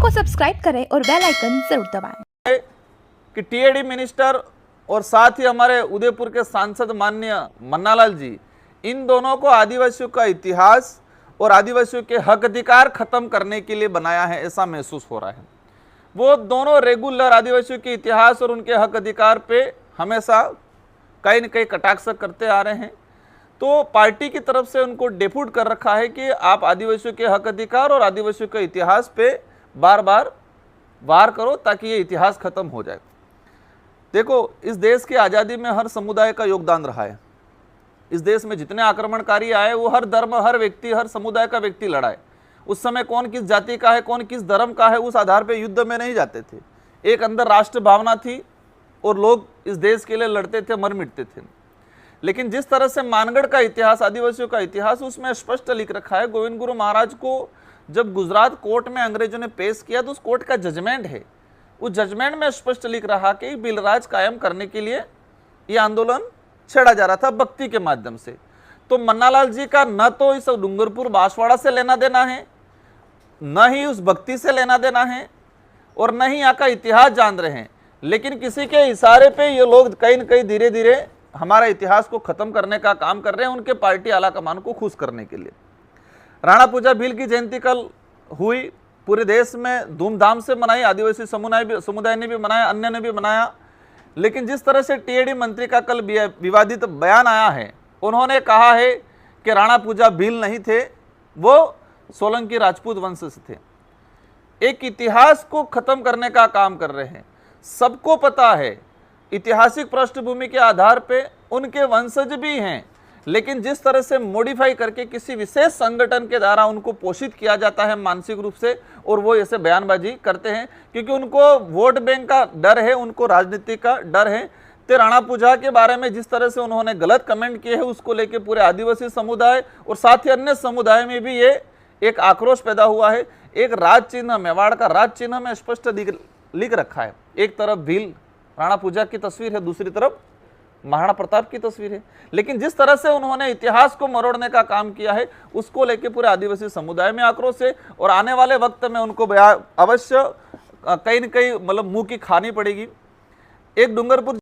को सब्सक्राइब करें और बेल आइकन जरूर दबाएं। कि टीएडी मिनिस्टर और साथ ही हमारे उदयपुर के सांसद माननीय मन्नालाल जी, इन दोनों को आदिवासियों का इतिहास और आदिवासियों के हक अधिकार खत्म करने के लिए बनाया है, ऐसा महसूस हो रहा है। वो दोनों रेगुलर आदिवासियों के इतिहास और उनके हक अधिकार पे हमेशा कहीं न कहीं कटाक्ष करते आ रहे हैं। तो पार्टी की तरफ से उनको डेप्यूट कर रखा है कि आप आदिवासियों के हक अधिकार और आदिवासियों के इतिहास पे बार बार वार करो ताकि ये इतिहास खत्म हो जाए। देखो, इस देश की आज़ादी में हर समुदाय का योगदान रहा है। इस देश में जितने आक्रमणकारी आए वो हर धर्म, हर व्यक्ति, हर समुदाय का व्यक्ति लड़ा है। उस समय कौन किस जाति का है, कौन किस धर्म का है, उस आधार पे युद्ध में नहीं जाते थे। एक अंदर राष्ट्र भावना थी और लोग इस देश के लिए लड़ते थे, मर मिटते थे। लेकिन जिस तरह से मानगढ़ का इतिहास, आदिवासियों का इतिहास, उसमें स्पष्ट लिख रखा है। गोविंद गुरु महाराज को जब गुजरात कोर्ट में अंग्रेजों ने पेश किया तो उस कोर्ट का जजमेंट है, उस जजमेंट में स्पष्ट लिख रहा कि बिलराज कायम करने के लिए यह आंदोलन छेड़ा जा रहा था भक्ति के माध्यम से। तो मन्नालाल जी का न तो इस डूंगरपुर बांसवाड़ा से लेना देना है, न ही उस भक्ति से लेना देना है, और न ही यहाँ का इतिहास जान रहे हैं। लेकिन किसी के इशारे पे ये लोग कहीं न कहीं धीरे धीरे हमारा इतिहास को खत्म करने का काम कर रहे हैं, उनके पार्टी आलाकमान को खुश करने के लिए। राणा पूजा भील की जयंती कल हुई, पूरे देश में धूमधाम से मनाई, आदिवासी समुदाय ने भी मनाया, अन्य ने भी मनाया। लेकिन जिस तरह से टीएडी मंत्री का कल विवादित बयान आया है, उन्होंने कहा है कि राणा पूजा भील नहीं थे, वो सोलंकी राजपूत वंश से थे। एक इतिहास को खत्म करने का काम कर रहे हैं। सबको पता है ऐतिहासिक पृष्ठभूमि के आधार पे उनके वंशज भी हैं, लेकिन जिस तरह से मॉडिफाई करके किसी विशेष संगठन के द्वारा उनको पोषित किया जाता है मानसिक रूप से, और वो ऐसे बयानबाजी करते हैं क्योंकि उनको वोट बैंक का डर है, उनको राजनीति का डर है। तो राणा पूजा के बारे में जिस तरह से उन्होंने गलत कमेंट किए हैं, उसको लेके पूरे आदिवासी समुदाय और साथ ही अन्य समुदाय में भी ये एक आक्रोश पैदा हुआ है। एक राज चिन्ह, मेवाड़ का राज चिन्ह में स्पष्ट लिख रखा है। एक तरफ भील राणा पूजा की तस्वीर है, दूसरी तरफ महाराणा प्रताप की तस्वीर है। लेकिन जिस तरह से उन्होंने इतिहास को मरोड़ने का काम किया है, उसको लेके पूरे आदिवासी समुदाय में आक्रोश है, और आने वाले वक्त में उनको अवश्य कहीं न कहीं मतलब मुंह की खानी पड़ेगी। एक डूंगरपुर